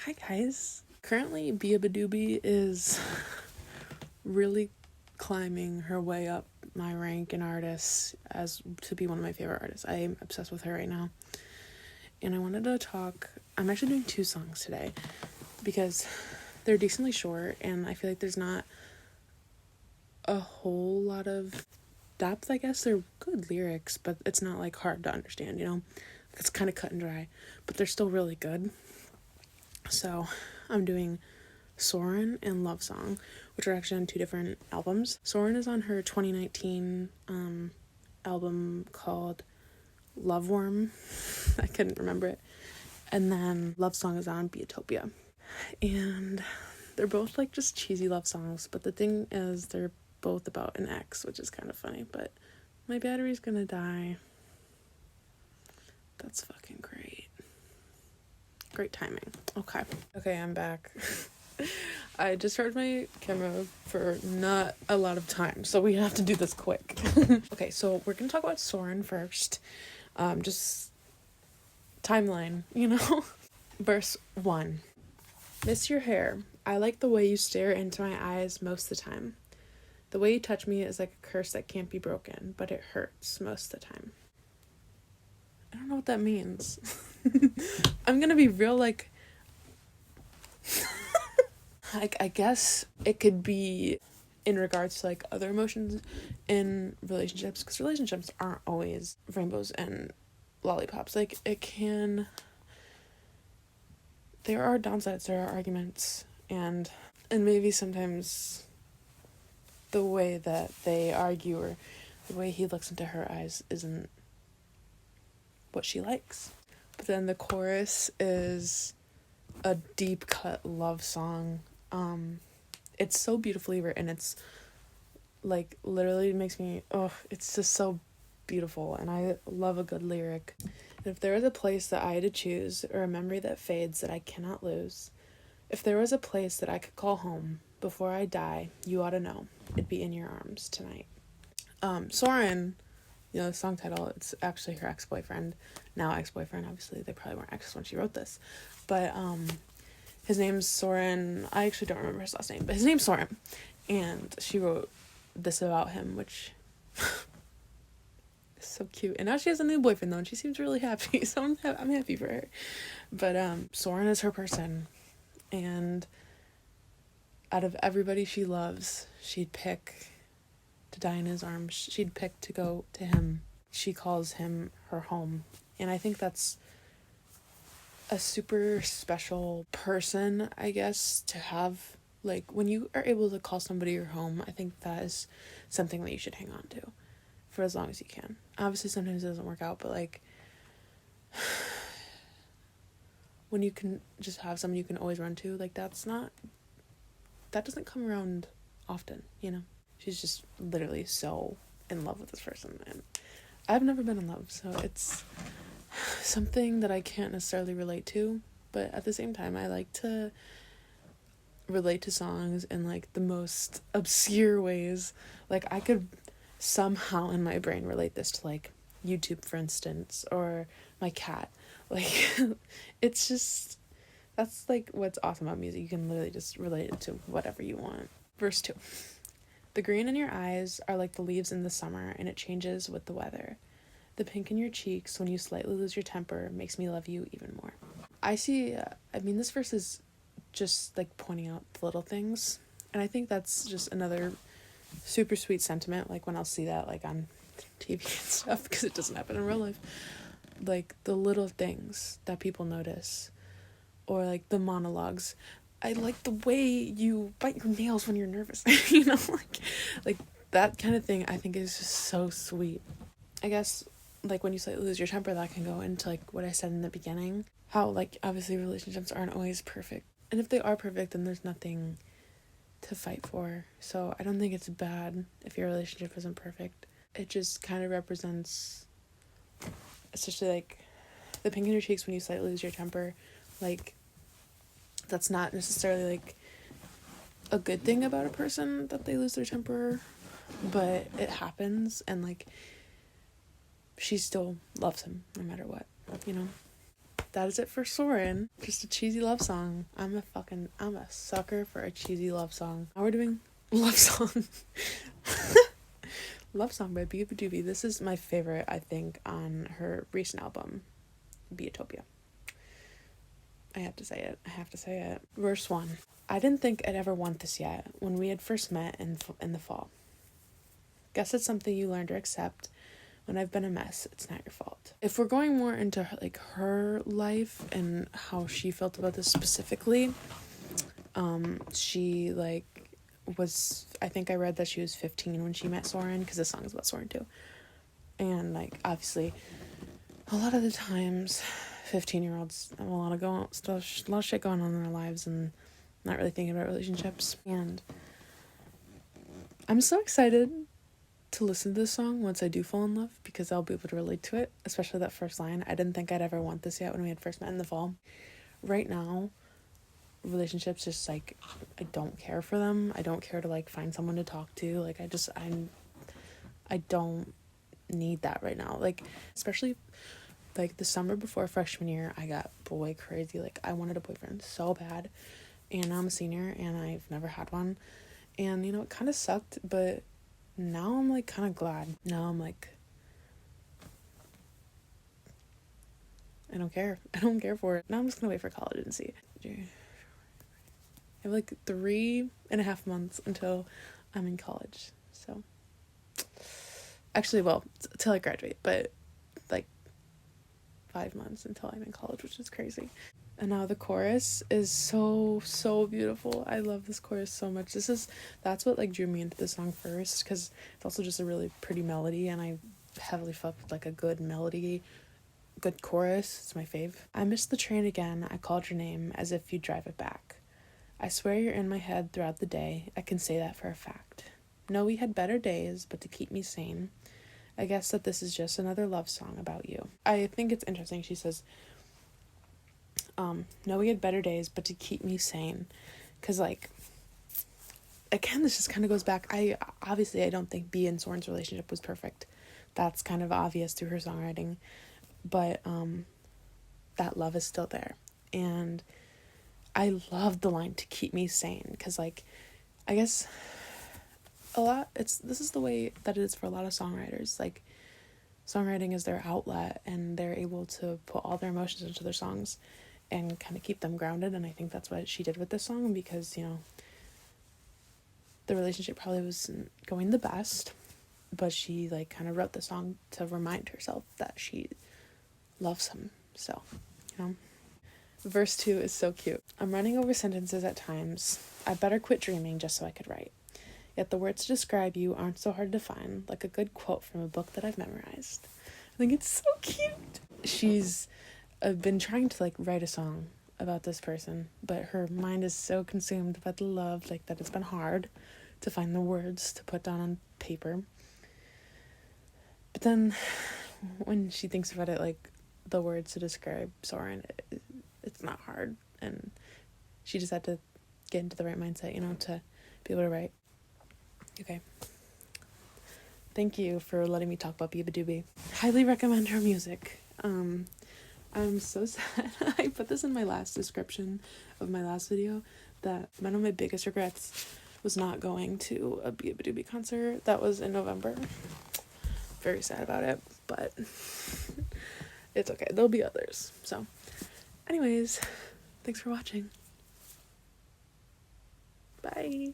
Hi guys. Currently, beabadoobee is really climbing her way up my rank in artists as to be one of my favorite artists. I am obsessed with her right now. And I wanted to talk. I'm actually doing 2 songs today because they're decently short and I feel like there's not a whole lot of depth, I guess. They're good lyrics, but it's not like hard to understand, you know? It's kind of cut and dry, but they're still really good. So I'm doing Soren and Love Song, which are actually on 2 different albums. Soren is on her 2019 album called Love Worm. I couldn't remember it. And then Love Song is on Beatopia. And they're both like just cheesy love songs, but the thing is they're both about an ex, which is kind of funny. But my battery's gonna die. That's fucking great. Great timing. Okay, I'm back. I just charged my camera for not a lot of time, so we have to do this quick. Okay, so we're gonna talk about Soren first. Just timeline, you know? Verse 1. Miss your hair. I like the way you stare into my eyes most of the time. The way you touch me is like a curse that can't be broken, but it hurts most of the time. I don't know what that means. I'm gonna be real, like... I guess it could be in regards to like other emotions in relationships, because relationships aren't always rainbows and lollipops. Like there are downsides, there are arguments, and maybe sometimes the way that they argue or the way he looks into her eyes isn't what she likes. But then the chorus is a deep cut love song. It's so beautifully written. It's like literally makes me, it's just so beautiful, and I love a good lyric. And if there was a place that I had to choose, or a memory that fades that I cannot lose, if there was a place that I could call home before I die, you ought to know it'd be in your arms tonight. Soren, the song title, it's actually her ex-boyfriend, now ex-boyfriend. Obviously they probably weren't exes when she wrote this, but his name's Soren. I actually don't remember his last name, but his name's Soren. And she wrote this about him, which is so cute. And now she has a new boyfriend, though, and she seems really happy. So I'm happy for her. But Soren is her person. And out of everybody she loves, she'd pick to die in his arms. She'd pick to go to him. She calls him her home. And I think that's a super special person, I guess, to have. Like, when you are able to call somebody your home, I think that is something that you should hang on to for as long as you can. Obviously sometimes it doesn't work out, but like when you can just have someone you can always run to, like that doesn't come around often, you know? She's just literally so in love with this person, and I've never been in love, so it's something that I can't necessarily relate to, but at the same time I like to relate to songs in like the most obscure ways. Like I could somehow in my brain relate this to like YouTube, for instance, or my cat. Like it's just, that's like what's awesome about music. You can literally just relate it to whatever you want. Verse 2. The green in your eyes are like the leaves in the summer, and it changes with the weather. The pink in your cheeks when you slightly lose your temper makes me love you even more. This verse is just like pointing out the little things, and I think that's just another super sweet sentiment. Like when I'll see that like on TV and stuff, because it doesn't happen in real life, like the little things that people notice, or like the monologues. I like the way you bite your nails when you're nervous. You know, like that kind of thing I think is just so sweet. I guess like when you slightly lose your temper, that can go into like what I said in the beginning, how like obviously relationships aren't always perfect, and if they are perfect then there's nothing to fight for. So I don't think it's bad if your relationship isn't perfect. It just kind of represents, especially like the pink in your cheeks when you slightly lose your temper, like that's not necessarily like a good thing about a person that they lose their temper, but it happens, and like she still loves him no matter what, you know? that is it for Soarin'. Just a cheesy love song. I'm a sucker for a cheesy love song. Now we're doing love song. Love Song by beabadoobee. This is my favorite, I think, on her recent album, Beatopia. I have to say it. Verse 1. I didn't think I'd ever want this yet when we had first met in the fall. Guess it's something you learn to accept. When I've been a mess, it's not your fault. If we're going more into her life and how she felt about this specifically, she was, I think I read that she was 15 when she met Soarin', because the song is about Soarin' too. And obviously a lot of the times 15-year-olds have a lot of shit going on in their lives and not really thinking about relationships. And I'm so excited to listen to this song once I do fall in love, because I'll be able to relate to it, especially that first line. I didn't think I'd ever want this yet when we had first met in the fall. Right now, relationships just I don't care for them. I don't care to find someone to talk to. I don't need that right now. Especially the summer before freshman year, I got boy crazy. I wanted a boyfriend so bad, and now I'm a senior and I've never had one, and it kind of sucked, but now I'm kind of glad. Now I'm I don't care for it. Now I'm just gonna wait for college and see. I have 3.5 months until I'm in college, so actually, well, till I graduate, but 5 months until I'm in college, which is crazy. And now the chorus is so beautiful. I love this chorus so much. That's what drew me into the song first, because it's also just a really pretty melody, and I heavily fuck with a good melody, good chorus. It's my fave. I missed the train again. I called your name as if you'd drive it back. I swear you're in my head throughout the day. I can say that for a fact. No, we had better days, but to keep me sane, I guess that this is just another love song about you. I think it's interesting. She says, no, we had better days, but to keep me sane. Because, again, this just kind of goes back. I don't think Bea and Soarin's relationship was perfect. That's kind of obvious through her songwriting. But, that love is still there. And I love the line, to keep me sane. Because, I guess this is the way that it is for a lot of songwriters. Songwriting is their outlet, and they're able to put all their emotions into their songs and kind of keep them grounded. And I think that's what she did with this song, because the relationship probably wasn't going the best, but she kind of wrote the song to remind herself that she loves him. So verse 2 is so cute. I'm running over sentences at times. I better quit dreaming just so I could write. Yet the words to describe you aren't so hard to find, like a good quote from a book that I've memorized. I think it's so cute. She's been trying to write a song about this person, but her mind is so consumed by the love that it's been hard to find the words to put down on paper. But then when she thinks about it, the words to describe Soarin', it's not hard, and she just had to get into the right mindset, to be able to write. Okay. Thank you for letting me talk about beabadoobee. Highly recommend her music. I'm so sad. I put this in my last description of my last video, that one of my biggest regrets was not going to a beabadoobee concert that was in November. Very sad about it, but it's okay. There'll be others. So, anyways, thanks for watching. Bye.